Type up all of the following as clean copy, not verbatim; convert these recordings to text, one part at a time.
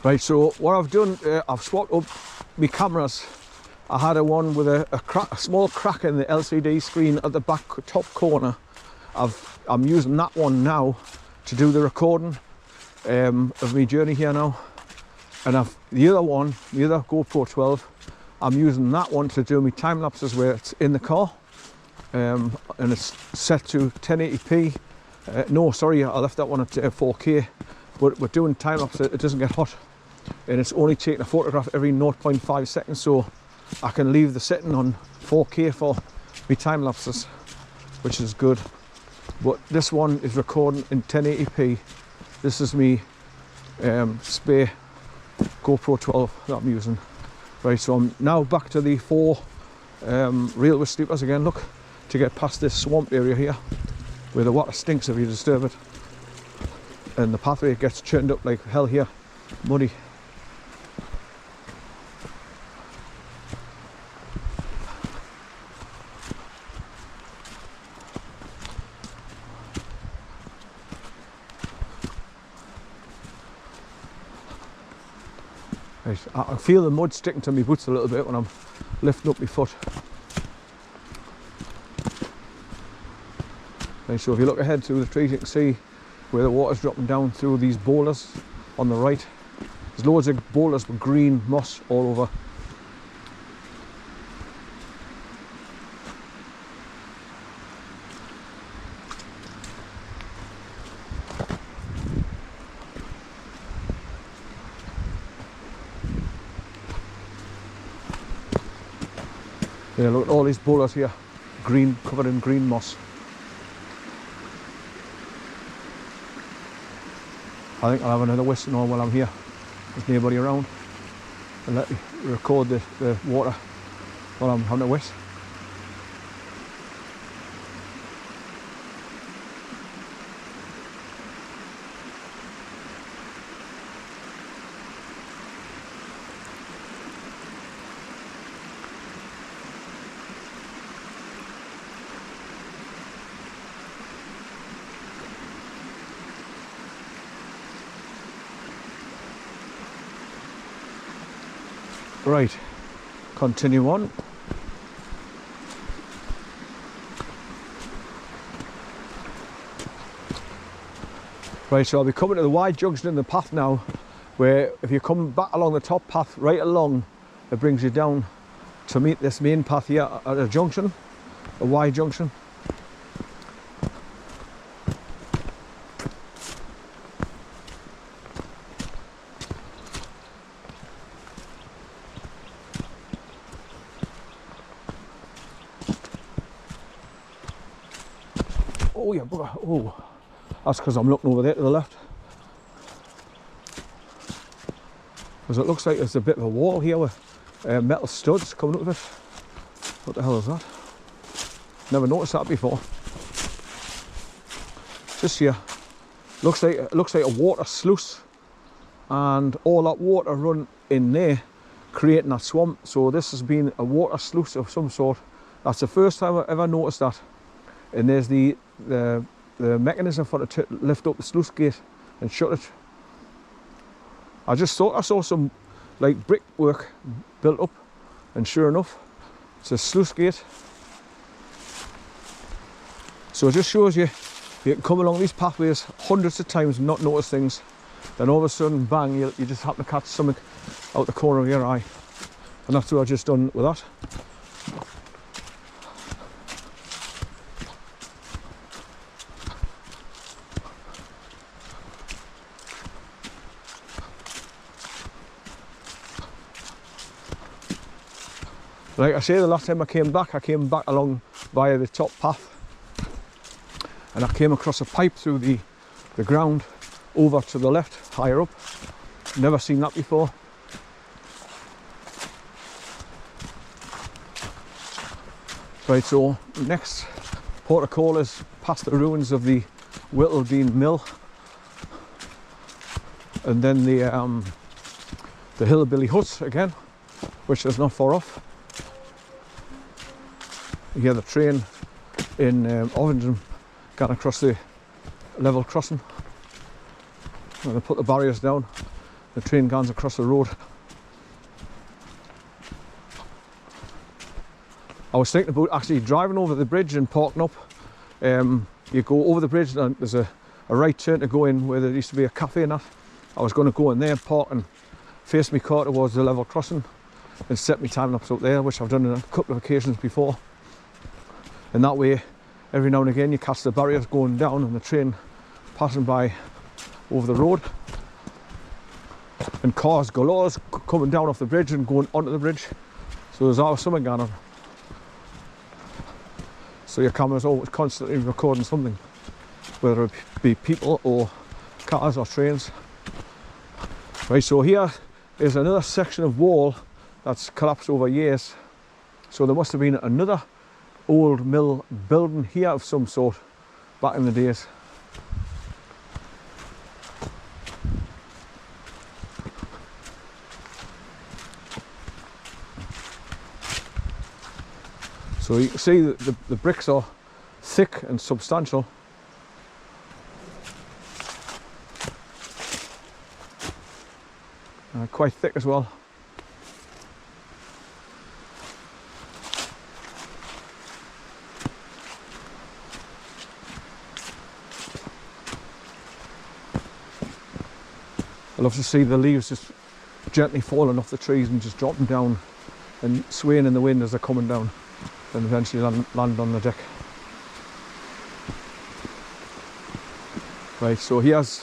Right, so what I've done, I've swapped up my cameras. I had a one with a small crack in the LCD screen at the back top corner. I'm using that one now to do the recording of my journey here now. And the other one, the other GoPro 12, I'm using that one to do my time lapses where it's in the car. And it's set to 1080p. No, sorry, I left that one at 4K. But we're doing time lapse, it doesn't get hot. And it's only taking a photograph every 0.5 seconds, so I can leave the setting on 4K for my time lapses, which is good. But this one is recording in 1080p. This is me spare GoPro 12 that I'm using. Right, so I'm now back to the 4 railway sleepers again, look, to get past this swamp area here where the water stinks if you disturb it, and the pathway gets churned up like hell here, muddy. Right, I feel the mud sticking to my boots a little bit when I'm lifting up my foot. Right, so if you look ahead through the trees, you can see where the water's dropping down through these boulders on the right. There's loads of boulders with green moss all over. Yeah, look at all these boulders here, green, covered in green moss. I think I'll have another whistle on while I'm here. There's nobody around. And let me record the water while I'm having a whist. Right, continue on. Right, so I'll be coming to the wide junction in the path now, where if you come back along the top path right along, it brings you down to meet this main path here at a junction, a wide junction. Oh yeah, bugger. Oh, that's because I'm looking over there to the left. Because it looks like there's a bit of a wall here with metal studs coming up of it. What the hell is that? Never noticed that before. Just here, looks like a water sluice, and all that water run in there, creating that swamp. So this has been a water sluice of some sort. That's the first time I've ever noticed that. And there's the mechanism for it to lift up the sluice gate and shut it. I just thought I saw some like brickwork built up, and sure enough, it's a sluice gate. So it just shows you can come along these pathways hundreds of times and not notice things. Then all of a sudden, bang, you just happen to catch something out the corner of your eye. And that's what I've just done with that. Like I say, the last time I came back along via the top path, and I came across a pipe through the ground over to the left, higher up. Never seen that before. Right, so next port of call is past the ruins of the Whittledean Mill, and then the Hillbilly Huts again, which is not far off. You hear the train in Ovington got across the level crossing. I'm going to put the barriers down the train goes across the road. I was thinking about actually driving over the bridge and parking up. You go over the bridge and there's a right turn to go in where there used to be a cafe and that. I was going to go in there, park and face my car towards the level crossing and set my time lapse up there, which I've done on a couple of occasions before. And that way, every now and again, you catch the barriers going down and the train passing by over the road. And cars galore coming down off the bridge and going onto the bridge. So there's always something going on. So your camera's always constantly recording something, whether it be people or cars or trains. Right, so here is another section of wall that's collapsed over years. So there must have been another old mill building here of some sort back in the days. So you can see that the bricks are thick and substantial. Quite thick as well. I love to see the leaves just gently falling off the trees and just dropping down and swaying in the wind as they're coming down and eventually land on the deck. Right, so here's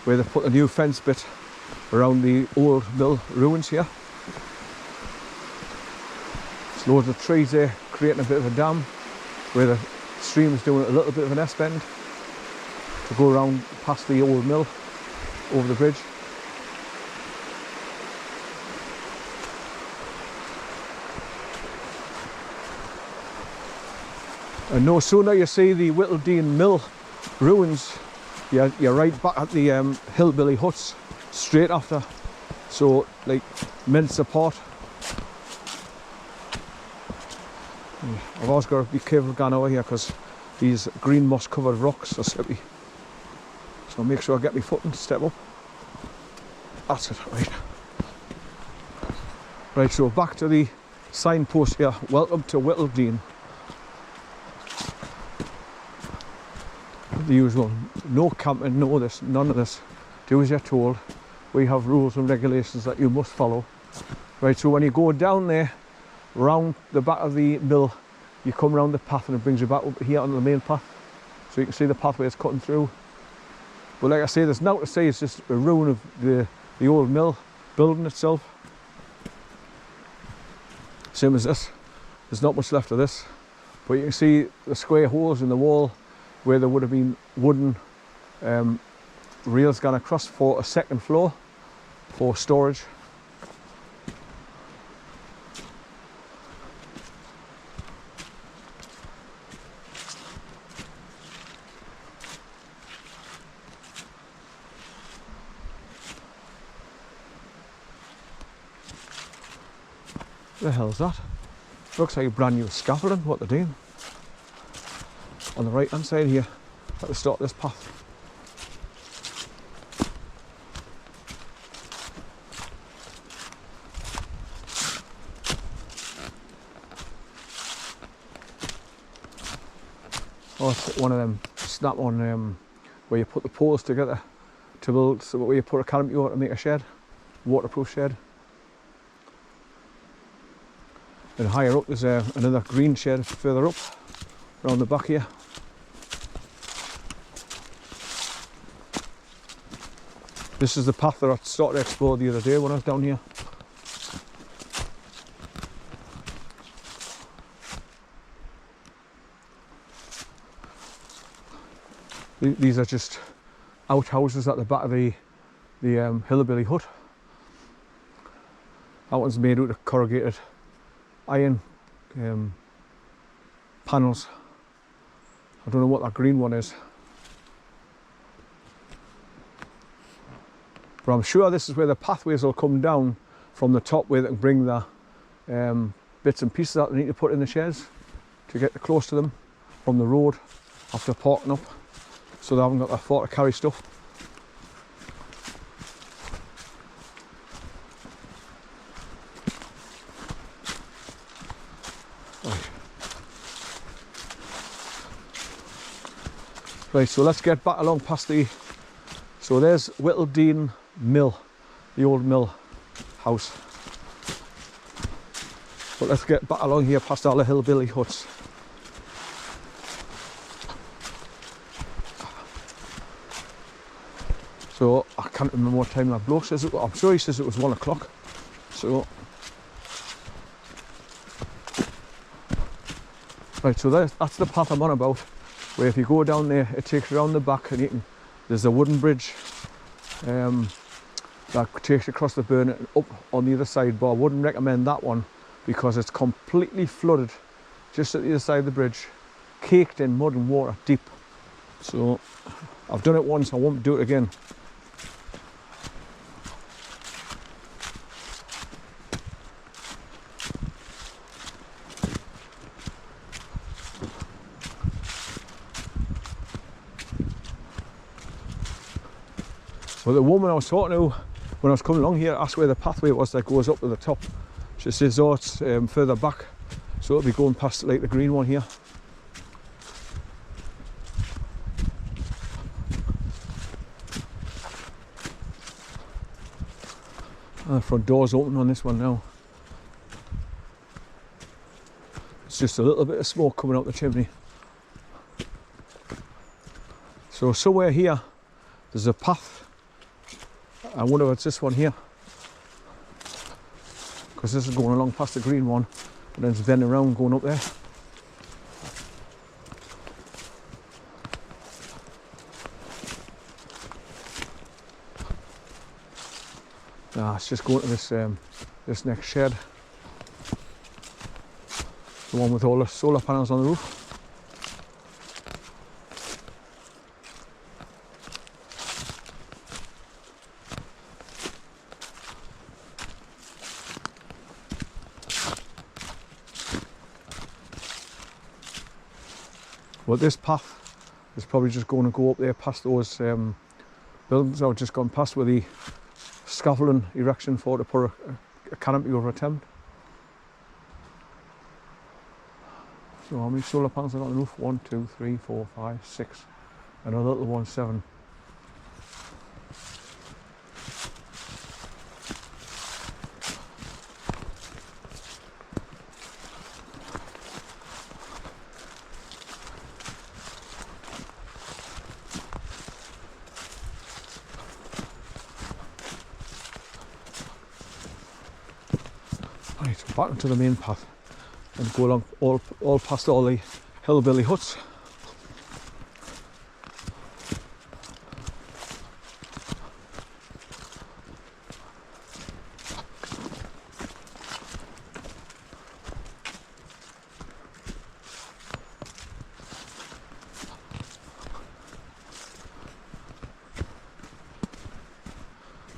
where they put a new fence bit around the old mill ruins here. There's loads of trees there creating a bit of a dam where the stream is doing a little bit of an S-bend to go around past the old mill over the bridge. And no sooner you see the Whittledean Mill ruins, you're right back at the hillbilly huts straight after. So, like, minutes apart. I've always got to be careful going over here because these green moss covered rocks are slippery. So make sure I get my foot and step up. That's it, right. Right, so back to the signpost here. Welcome to Whittledean. The usual, no camping, no this, none of this. Do as you're told. We have rules and regulations that you must follow. Right, so when you go down there, round the back of the mill, you come round the path and it brings you back up here on the main path. So you can see the pathway is cutting through. But like I say, there's nothing to say, it's just a ruin of the old mill building itself. Same as this. There's not much left of this. But you can see the square holes in the wall where there would have been wooden rails gone across for a second floor for storage. The hell's that? Looks like a brand new scaffolding, what they're doing. On the right hand side here, at the start of this path. Oh, it's one of them snap on where you put the poles together to build, so where you put a canopy over to make a shed, waterproof shed. And higher up there's another green shed further up, around the back here. This is the path that I started to explore the other day when I was down here. These are just outhouses at the back of the hillbilly hut. That one's made out of corrugated iron panels. I don't know what that green one is. But I'm sure this is where the pathways will come down from the top, where they can bring the bits and pieces that they need to put in the sheds to get close to them from the road after parking up, so they haven't got that far to carry stuff. Right, so let's get back along past the... So there's Whittledean Mill, the old mill house. But let's get back along here past all the hillbilly huts. So I can't remember what time that bloke says it was. I'm sure he says it was 1 o'clock. So right, so that's the path I'm on about. Where if you go down there, it takes you around the back, and you can, there's a wooden bridge that takes you across the burn and up on the other side. But I wouldn't recommend that one because it's completely flooded just at the other side of the bridge, caked in mud and water deep. So I've done it once, I won't do it again. Well, the woman I was talking to when I was coming along here asked where the pathway was that goes up to the top. She says, oh, it's further back, so it'll be going past like the green one here. And the front door's open on this one now. It's just a little bit of smoke coming out the chimney. So somewhere here, there's a path. I wonder if it's this one here, because this is going along past the green one and then it's bending around going up there. It's just going to this next shed, the one with all the solar panels on the roof. Well, this path is probably just going to go up there past those buildings I've just gone past with the scaffolding erection for to put a canopy over a tent. So how many solar panels have I got on the roof? 1, 2, 3, 4, 5, 6. And a little one, 7. Right, so back into the main path and go along all past all the hillbilly huts.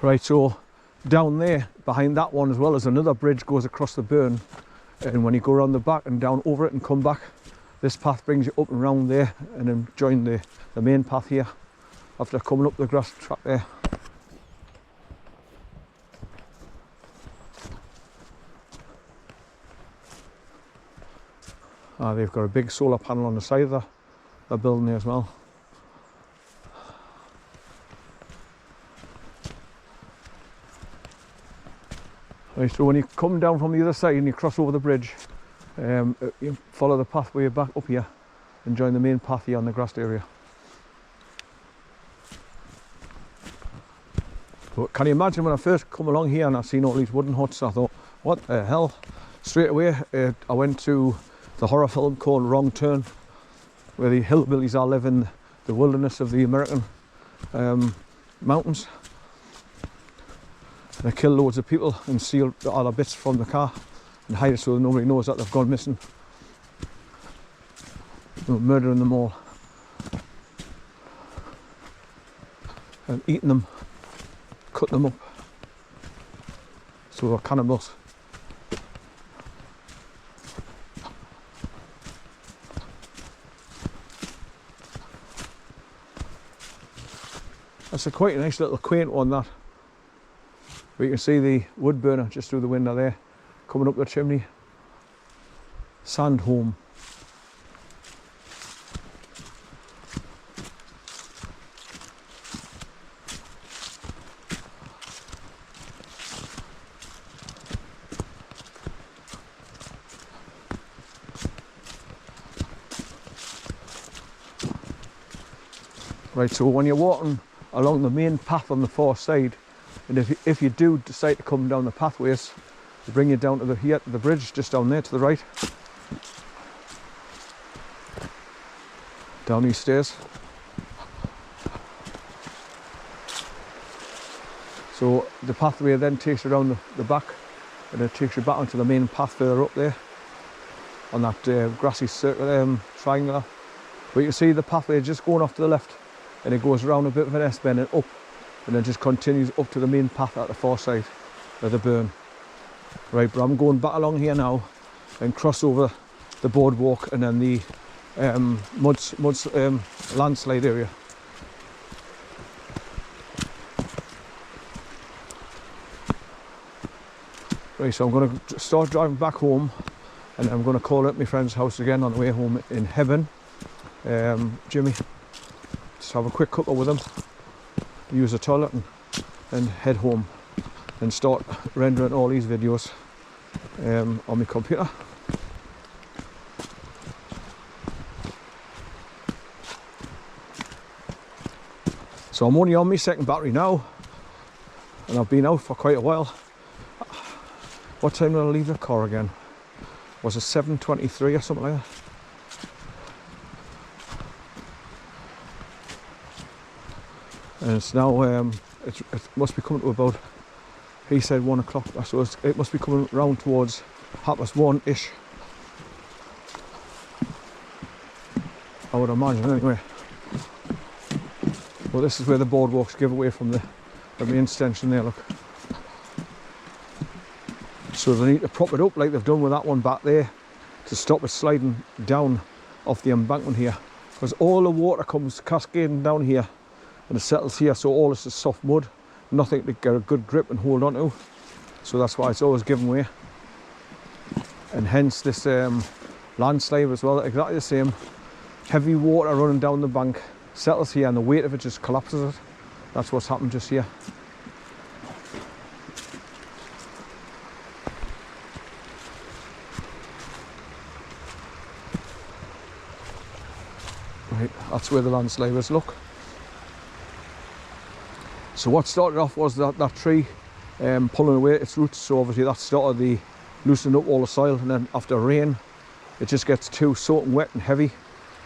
Right, so down there behind that one as well as another bridge goes across the burn, and when you go around the back and down over it and come back, this path brings you up and round there and then join the main path here after coming up the grass track there. They've got a big solar panel on the side of the building there as well. Right, so when you come down from the other side and you cross over the bridge, you follow the pathway back up here and join the main path here on the grassed area. But can you imagine when I first come along here and I seen all these wooden huts, I thought, what the hell? Straight away I went to the horror film called Wrong Turn, where the hillbillies all live in the wilderness of the American mountains. They kill loads of people and steal the other bits from the car and hide it so that nobody knows that they've gone missing. Murdering them all and eating them, cutting them up. So they're cannibals. That's a quite a nice little quaint one, that. But you can see the wood burner just through the window there, coming up the chimney. Sand home. Right, so when you're walking along the main path on the far side, and if you do decide to come down the pathways, they bring you down to the bridge just down there to the right. Down these stairs. So the pathway then takes you around the back, and it takes you back onto the main path further up there on that grassy circle, triangular. But you can see the pathway just going off to the left, and it goes around a bit of an S-bend and up, and then just continues up to the main path at the far side of the burn. Right, but I'm going back along here now and cross over the boardwalk and then the landslide area. Right, so I'm going to start driving back home, and I'm going to call at my friend's house again on the way home in Heaven. Jimmy, just have a quick cuppa with him, use the toilet, and head home and start rendering all these videos on my computer. So I'm only on my second battery now, and I've been out for quite a while. What time did I leave the car again? Was it 7:23 or something like that? And it's now, it must be coming to about, he said 1 o'clock, so it must be coming round towards 1:30-ish. I would imagine anyway. Well, this is where the boardwalks give away from the main extension there, look. So they need to prop it up like they've done with that one back there to stop it sliding down off the embankment here. Because all the water comes cascading down here and it settles here, so all this is soft mud, nothing to get a good grip and hold on to. So that's why it's always given way. And hence this landslide as well, exactly the same. Heavy water running down the bank, settles here, and the weight of it just collapses it. That's what's happened just here. Right, that's where the landslide is, look. So what started off was that tree pulling away its roots, so obviously that started the loosening up all the soil, and then after rain it just gets too soaking wet and heavy,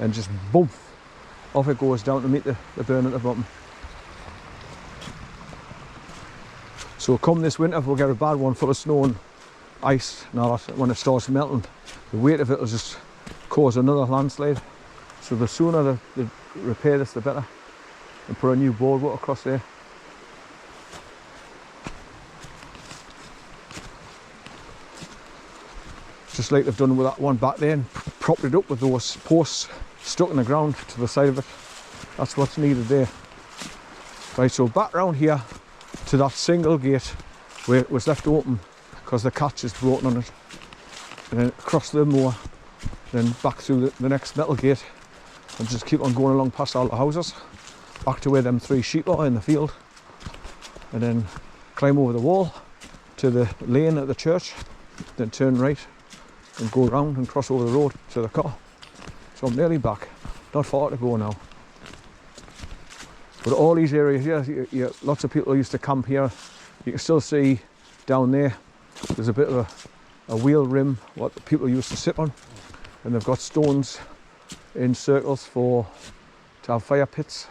and just boom, off it goes down to meet the burn at the bottom. So come this winter we'll get a bad one full of snow and ice and all that. When it starts melting, the weight of it will just cause another landslide. So the sooner they repair this, the better, and put a new boardwalk across there. Just like they've done with that one back there, and propped it up with those posts stuck in the ground to the side of it. That's what's needed there. Right, so back round here to that single gate where it was left open because the catch is broken on it, and then across the moor, then back through the next metal gate, and just keep on going along past all the houses, back to where them 3 sheep are in the field, and then climb over the wall to the lane at the church, then turn right and go around and cross over the road to the car. So I'm nearly back, not far to go now. But all these areas here, lots of people used to camp here. You can still see down there, there's a bit of a wheel rim, what the people used to sit on, and they've got stones in circles to have fire pits.